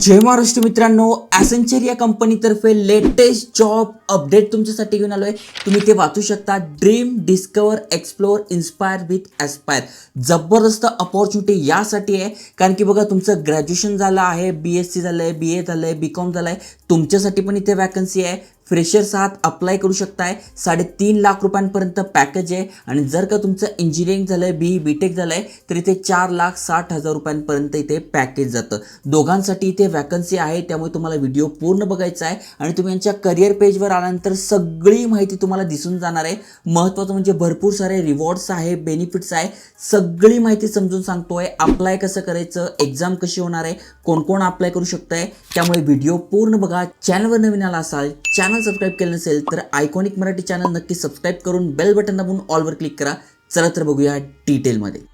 जय महाराष्ट्र मित्रांनो, ॲसेंचर या कंपनीतर्फे लेटेस्ट जॉब अपडेट तुमच्यासाठी घेऊन आलोय. तुम्ही ते वाचू शकता. Dream, discover, explore, inspire with aspire. जबरदस्त अपॉर्च्युनिटी यासाठी आहे कारण की बघा, तुमचं ग्रॅज्युएशन झालं आहे, BSc झालं आहे, BA झालं आहे, BCom झालं आहे, तुमच्यासाठी पण इथे वॅकन्सी आहे. फ्रेशर्स आहात, अप्लाय करू शकताय. 3.5 लाख रुपयांपर्यंत पॅकेज आहे. आणि जर का तुमचं इंजिनिअरिंग झालं आहे, BE BTech झालं आहे, तर इथे 4,60,000 रुपयांपर्यंत इथे पॅकेज जातं. दोघांसाठी इथे वॅकन्सी आहे, त्यामुळे तुम्हाला व्हिडिओ पूर्ण बघायचा आहे. आणि तुम्ही यांच्या करिअर पेजवर आल्यानंतर सगळी माहिती तुम्हाला दिसून जाणार आहे. महत्त्वाचं म्हणजे भरपूर सारे रिवॉर्ड्स आहे, बेनिफिट्स आहे, सगळी माहिती समजून सांगतोय. अप्लाय कसं करायचं, एक्झाम कशी होणार आहे, कोण कोण अप्लाय करू शकताय, त्यामुळे व्हिडिओ पूर्ण बघा. चॅनलवर नवीन आला असाल, चॅनल सबस्क्राईब केलं नसेल तर आयकॉनिक मराठी चॅनल नक्की सबस्क्राईब करून बेल बटन दाबून ऑलवर क्लिक करा. चला तर बघूया डिटेलमध्ये.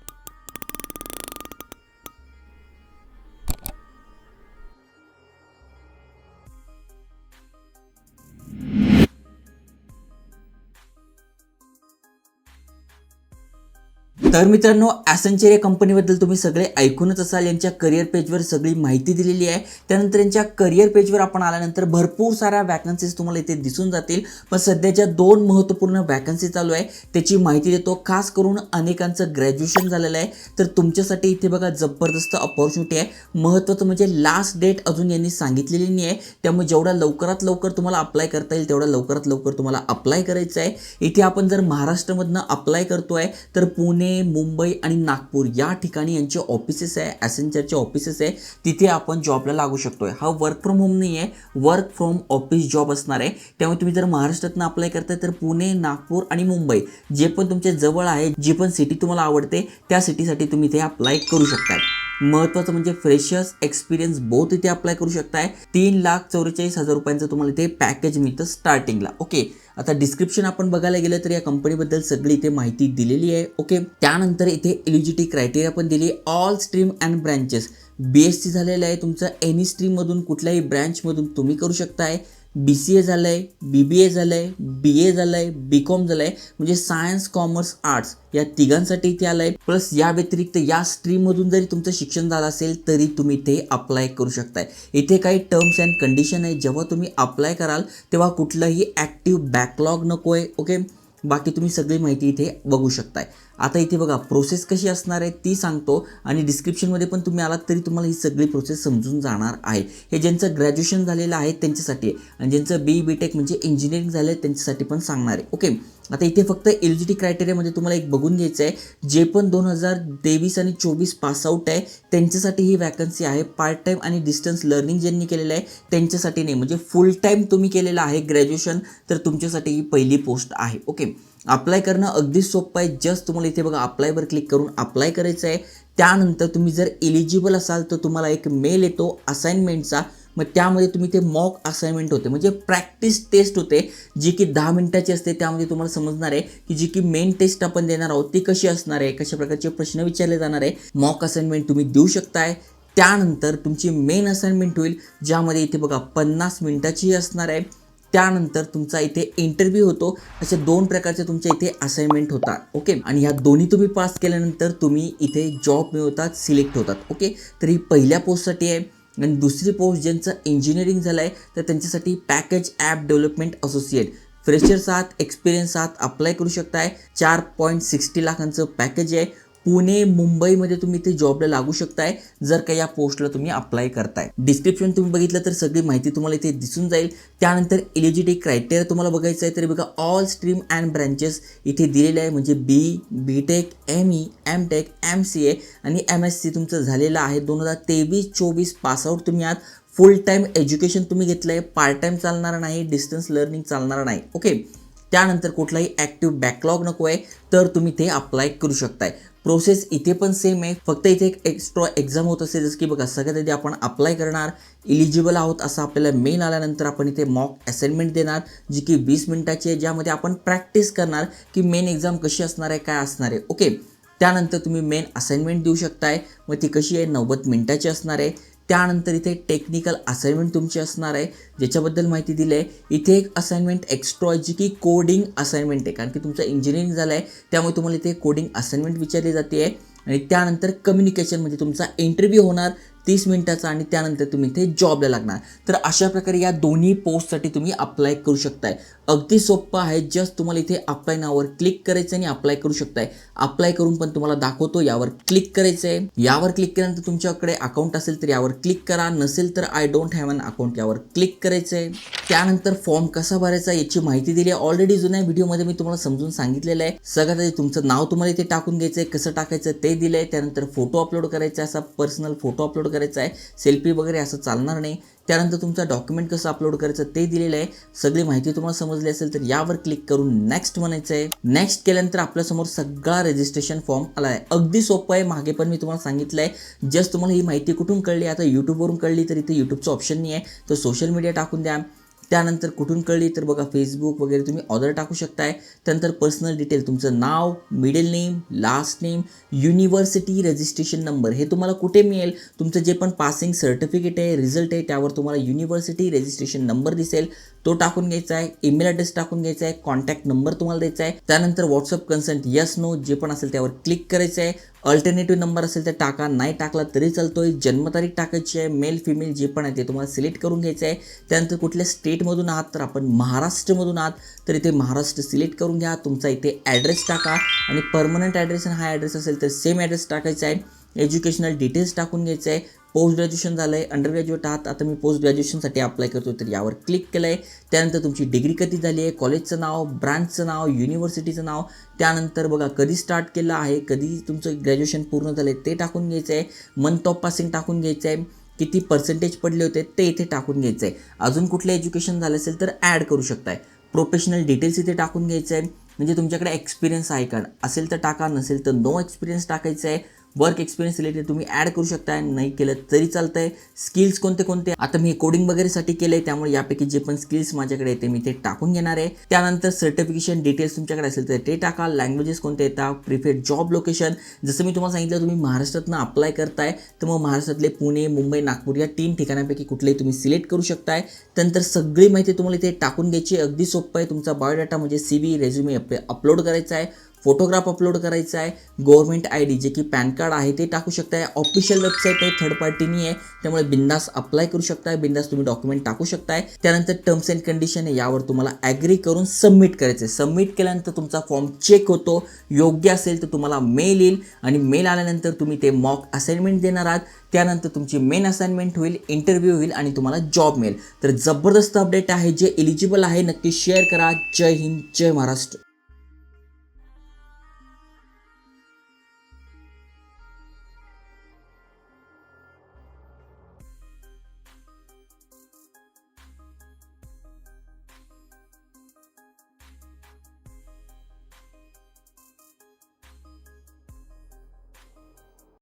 तर मित्रांनो, ॲसेंचर या कंपनीबद्दल तुम्ही सगळे ऐकूनच असाल. यांच्या करिअर पेजवर सगळी माहिती दिलेली आहे. त्यानंतर यांच्या करिअर पेजवर आपण आल्यानंतर भरपूर साऱ्या वॅकन्सीज तुम्हाला इथे दिसून जातील. पण सध्याच्या 2 महत्त्वपूर्ण वॅकन्सी चालू आहे, त्याची माहिती देतो. खास करून अनेकांचं ग्रॅज्युएशन झालेलं आहे, तर तुमच्यासाठी इथे बघा जबरदस्त अपॉर्च्युनिटी आहे. महत्त्वाचं म्हणजे लास्ट डेट अजून यांनी सांगितलेली नाही आहे, त्यामुळे जेवढा लवकरात लवकर तुम्हाला अप्लाय करता येईल तेवढा लवकरात लवकर तुम्हाला अप्लाय करायचं आहे. इथे आपण जर महाराष्ट्रामधनं अप्लाय करतोय तर पुणे, मुंबई आणि नागपूर या ठिकाणी यांचे ऑफिसेस आहे, ॲसेंचरचे ऑफिसेस आहे, तिथे आपण जॉबला लागू शकतोय. हा वर्क फ्रॉम होम नाही आहे, वर्क फ्रॉम ऑफिस जॉब असणार आहे. त्यामुळे तुम्ही जर महाराष्ट्रातनं अप्लाय करताय तर पुणे, नागपूर आणि मुंबई जे पण तुमच्या जवळ आहे, जी पण सिटी तुम्हाला आवडते त्या सिटीसाठी तुम्ही इथे अप्लाय करू शकताय. महत्त्वाचं म्हणजे फ्रेशर्स, एक्सपिरियन्स बोथ इथे अप्लाय करू शकताय. 3,44,000 रुपयांचं तुम्हाला इथे पॅकेज मिळतं स्टार्टिंगला. ओके, आता डिस्क्रिप्शन आपण बघायला गेलं तर या कंपनीबद्दल सगळी इथे माहिती दिलेली आहे. ओके, त्यानंतर इथे एलिजिबिलिटी क्रायटेरिया पण दिली. All stream and branches. BSc झालेलं आहे तुमचं, एनी स्ट्रीममधून कुठल्याही ब्रँचमधून तुम्ही करू शकताय. BCA झालं आहे, BBA झालं आहे, BA झालं आहे, BCom झालं आहे, म्हणजे सायन्स, कॉमर्स, आर्ट्स या तिघांसाठी इथे आलं आहे. प्लस या व्यतिरिक्त या स्ट्रीममधून जरी तुमचं शिक्षण झालं असेल तरी तुम्ही ते अप्लाय करू शकताय. इथे काही टर्म्स अँड कंडिशन आहे. जेव्हा तुम्ही अप्लाय कराल तेव्हा कुठलंही ॲक्टिव्ह बॅकलॉग नको आहे. ओके, बाकी तुम्ही सगळी माहिती इथे बघू शकताय. आता इथे बघा प्रोसेस कशी असणार आहे ती सांगतो, आणि डिस्क्रिप्शनमध्ये पण तुम्ही आलात तरी तुम्हाला ही सगळी प्रोसेस समजून जाणार आहे. हे ज्यांचं ग्रॅज्युएशन झालेलं आहे त्यांच्यासाठी आहे, आणि ज्यांचं BE BTech म्हणजे इंजिनिअरिंग झालं आहे त्यांच्यासाठी पण सांगणार आहे. ओके, आता इथे फक्त एलिजिबिलिटी क्रायटेरियामध्ये तुम्हाला एक बघून घ्यायचं आहे. जे पण 2023 आणि 24 पासआउट आहे त्यांच्यासाठी ही वॅकन्सी आहे. पार्ट टाईम आणि डिस्टन्स लर्निंग ज्यांनी केलेलं आहे त्यांच्यासाठी नाही, म्हणजे फुल टाईम तुम्ही केलेलं आहे ग्रॅज्युएशन तर तुमच्यासाठी ही पहिली पोस्ट आहे. ओके, अप्लाय करणं अगदी सोपं आहे. जस्ट तुम्हाला इथे बघा अप्लायवर क्लिक करून अप्लाय करायचं आहे. त्यानंतर तुम्ही जर एलिजिबल असाल तर तुम्हाला एक मेल येतो असाइनमेंटचा. मग त्यामध्ये तुम्ही ते मॉक असाइनमेंट होते, म्हणजे प्रॅक्टिस टेस्ट होते जी की 10 मिनिटाची असते. त्यामध्ये तुम्हाला समजणार आहे की जी की मेन टेस्ट आपण देणार आहोत ती कशी असणार आहे, कशा प्रकारचे प्रश्न विचारले जाणार आहे. मॉक असाइनमेंट तुम्ही देऊ शकताय. त्यानंतर तुमची मेन असाइनमेंट होईल, ज्यामध्ये इथे बघा 50 मिनिटाची असणार आहे. त्यानंतर तुमचा इथे इंटरव्ह्यू होतो. असे 2 प्रकारचे तुमच्या इथे असाइनमेंट होतात. ओके, आणि ह्या दोन्ही तुम्ही पास केल्यानंतर तुम्ही इथे जॉब मिळवतात, सिलेक्ट होतात. ओके, तर ही पहिल्या पोस्टसाठी आहे. आणि दुसरी पोस्ट ज्यांचं इंजिनिअरिंग झालं आहे तर त्यांच्यासाठी package app development associate. Freshers आहात, एक्सपिरियन्स आहात, अप्लाय करू शकताय. 4.60 लाखांचं पॅकेज आहे. पुणे, मुंबईमध्ये तुम्ही ते जॉबला लागू शकताय जर का या पोस्टला तुम्ही अप्लाय करताय. डिस्क्रिप्शन तुम्ही बघितलं तर सगळी माहिती तुम्हाला इथे दिसून जाईल. त्यानंतर एलिजिबिलिटी क्रायटेरिया तुम्हाला बघायचं आहे तरी बघा ऑल स्ट्रीम अँड ब्रँचेस इथे दिलेले आहे, म्हणजे BE BTech, ME MTech, MCA आणि MSc तुमचं झालेलं आहे. 2023-24 पासआउट तुम्ही आहात. फुल टाईम एज्युकेशन तुम्ही घेतलं आहे, पार्ट टाईम चालणार नाही, डिस्टन्स लर्निंग चालणार नाही. ओके, त्यानंतर कुठलाही ॲक्टिव्ह बॅकलॉग नको आहे तर तुम्ही ते अप्लाय करू शकताय. प्रोसेस इथे पण सेम आहे, फक्त इथे एक एक्स्ट्रा एक्झाम होत असते. जसं की बघा सगळ्यात आधी आपण अप्लाय करणार, इलिजिबल आहोत असं आपल्याला मेल आल्यानंतर आपण इथे मॉक असाइनमेंट देणार जी की 20 मिनिटाची आहे, ज्यामध्ये आपण प्रॅक्टिस करणार की मेन एक्झाम कशी असणार आहे, काय असणार आहे. ओके, त्यानंतर तुम्ही मेन असाइनमेंट देऊ शकताय. मग ती कशी आहे, 90 मिनिटाची असणार आहे. त्यानंतर इथे टेक्निकल असाइनमेंट तुमची असणार आहे, ज्याच्याबद्दल माहिती दिली आहे. इथे एक असाइनमेंट एक्स्ट्रा आहे जी की कोडिंग असाइनमेंट आहे, कारण की तुमचं इंजिनिअरिंग झालं आहे त्यामुळे तुम्हाला इथे कोडिंग असाइनमेंट विचारली जाते आहे. आणि त्यानंतर कम्युनिकेशन म्हणजे तुमचा इंटरव्ह्यू होणार. 30 मिनिटाचा आणि त्यानंतर तुम्ही इथे जॉबला लागणार. तर अशा प्रकारे या दोन्ही पोस्टसाठी तुम्ही अप्लाय करू शकताय. अगदी सोपं आहे. जस्ट तुम्हाला इथे अप्लाय नावावर क्लिक करायचं आणि अप्लाय करू शकताय. अप्लाय करून पण तुम्हाला दाखवतो, यावर क्लिक करायचं आहे. यावर क्लिक केल्यानंतर तुमच्याकडे अकाउंट असेल तर यावर क्लिक करा, नसेल तर I don't have an account यावर क्लिक करायचं आहे. त्यानंतर फॉर्म कसा भरायचा याची माहिती दिली आहे. ऑलरेडी जुन्या व्हिडिओमध्ये मी तुम्हाला समजून सांगितलेलं आहे. सगळ्यात आधी तुमचं नाव तुम्हाला इथे टाकून घ्यायचं आहे, कसं टाकायचं ते दिलंय. त्यानंतर फोटो अपलोड करायचा, असा पर्सनल फोटो अपलोड करायचा आहे, सेल्फी वगैरे असं चालणार नाही. त्यानंतर तुमचा डॉक्युमेंट कसं अपलोड करायचं ते दिलेलं आहे. सगळी माहिती तुम्हाला समजली असेल तर यावर क्लिक करून नेक्स्ट म्हणायचं आहे. नेक्स्ट केल्यानंतर आपल्यासमोर सगळा रजिस्ट्रेशन फॉर्म आला आहे. अगदी सोपं आहे. मागे पण मी तुम्हाला सांगितलं आहे. जस्ट तुम्हाला ही माहिती कुठून कळली, आता यूट्यूबवरून कळली तर इथे यूट्यूबचं ऑप्शन नाही आहे, तर सोशल मीडिया टाकून द्या. त्यानंतर कुठून कळली तर बघा फेसबुक वगैरे तुम्ही ऑर्डर टाकू शकताय. त्यानंतर पर्सनल डिटेल, तुमचं नाव, middle name, last name, university registration number हे तुम्हाला कुठे मिळेल, तुमचं जे पण पासिंग सर्टिफिकेट आहे, रिझल्ट आहे, त्यावर तुम्हाला युनिव्हर्सिटी रजिस्ट्रेशन नंबर दिसेल, तो टाकून घ्यायचा आहे. ईमेल ॲड्रेस टाकून घ्यायचा आहे. कॉन्टॅक्ट नंबर तुम्हाला द्यायचा आहे. त्यानंतर व्हॉट्सअप कन्सेंट येस नो जे पण असेल त्यावर क्लिक करायचं आहे. अल्टरनेटिव्ह नंबर असेल तर टाका, नाही टाकला तरी चालतोय. जन्मतारीख टाकायची आहे. मेल फिमेल जे पण आहे ते तुम्हाला सिलेक्ट करून घ्यायचं आहे. त्यानंतर कुठल्या स्टेटमधून आहात तर आपण महाराष्ट्रमधून आहात तर इथे महाराष्ट्र सिलेक्ट करून घ्या. तुमचा इथे ॲड्रेस टाका आणि परमनंट ॲड्रेस आणि हा ॲड्रेस असेल तर सेम ॲड्रेस टाकायचा आहे. एज्युकेशनल डिटेल्स टाकून घ्यायचं आहे. पोस्ट ग्रॅज्युएशन झालं आहे, अंडर ग्रॅज्युएट आहात, आता मी पोस्ट ग्रॅज्युएशनसाठी अप्लाय करतो तर यावर क्लिक केलं आहे. त्यानंतर तुमची डिग्री कधी झाली आहे, कॉलेजचं नाव, ब्रांचचं नाव, युनिव्हर्सिटीचं नाव, त्यानंतर बघा कधी स्टार्ट केलं आहे, कधी तुमचं ग्रॅज्युएशन पूर्ण झालं आहे ते टाकून घ्यायचं आहे. मंथ ऑफ पासिंग टाकून घ्यायचं आहे. किती पर्सेंटेज पडले होते ते इथे टाकून घ्यायचं आहे. अजून कुठलं एज्युकेशन झालं असेल तर ॲड करू शकताय. प्रोफेशनल डिटेल्स इथे टाकून घ्यायचं आहे. म्हणजे तुमच्याकडे एक्सपिरियन्स आहे का, असेल तर टाका, नसेल तर नो एक्सपिरियन्स टाकायचं आहे. वर्क एक्सपिरियन्स रिलेटेड तुम्ही ॲड करू शकताय, नाही केलं तरी चालतं आहे. स्किल्स कोणते कोणते, आता मी कोडिंग वगैरेसाठी केलं आहे त्यामुळे यापैकी जे पण स्किल्स माझ्याकडे येते मी ते टाकून घेणार आहे. त्यानंतर सर्टिफिकेशन डिटेल्स तुमच्याकडे असेल तर ते टाका. लँग्वेजेस कोणते येतात, प्रिफर्ड जॉब लोकेशन, जसं मी तुम्हाला सांगितलं तुम्ही महाराष्ट्रातनं अप्लाय करताय तर मग महाराष्ट्रातले पुणे, मुंबई, नागपूर या 3 ठिकाणापैकी कुठलेही तुम्ही सिलेक्ट करू शकताय. त्यानंतर सगळी माहिती तुम्हाला इथे टाकून घ्यायची. अगदी सोपं आहे. तुमचा बायोडाटा म्हणजे CV, रेझ्युमे अपलोड करायचा आहे. फोटोग्राफ अपलोड करायचा आहे. गव्हर्नमेंट ID जे की पॅन कार्ड आहे ते टाकू शकताय. ऑफिशियल वेबसाईट आहे, थर्ड पार्टीनी आहे, त्यामुळे बिंदास अप्लाय करू शकताय. बिंदास तुम्ही डॉक्युमेंट टाकू शकताय. त्यानंतर टर्म्स अँड कंडिशन आहे, यावर तुम्हाला ॲग्री करून सबमिट करायचं आहे. सबमिट केल्यानंतर तुमचा फॉर्म चेक होतो. योग्य असेल तर तुम्हाला मेल येईल आणि मेल आल्यानंतर तुम्ही ते मॉक असाइनमेंट देणार आहात. त्यानंतर तुमची मेन असाइनमेंट होईल, इंटरव्ह्यू होईल आणि तुम्हाला जॉब मिळेल. तर जबरदस्त अपडेट आहे. जे एलिजिबल आहे नक्की शेअर करा. जय हिंद, जय महाराष्ट्र.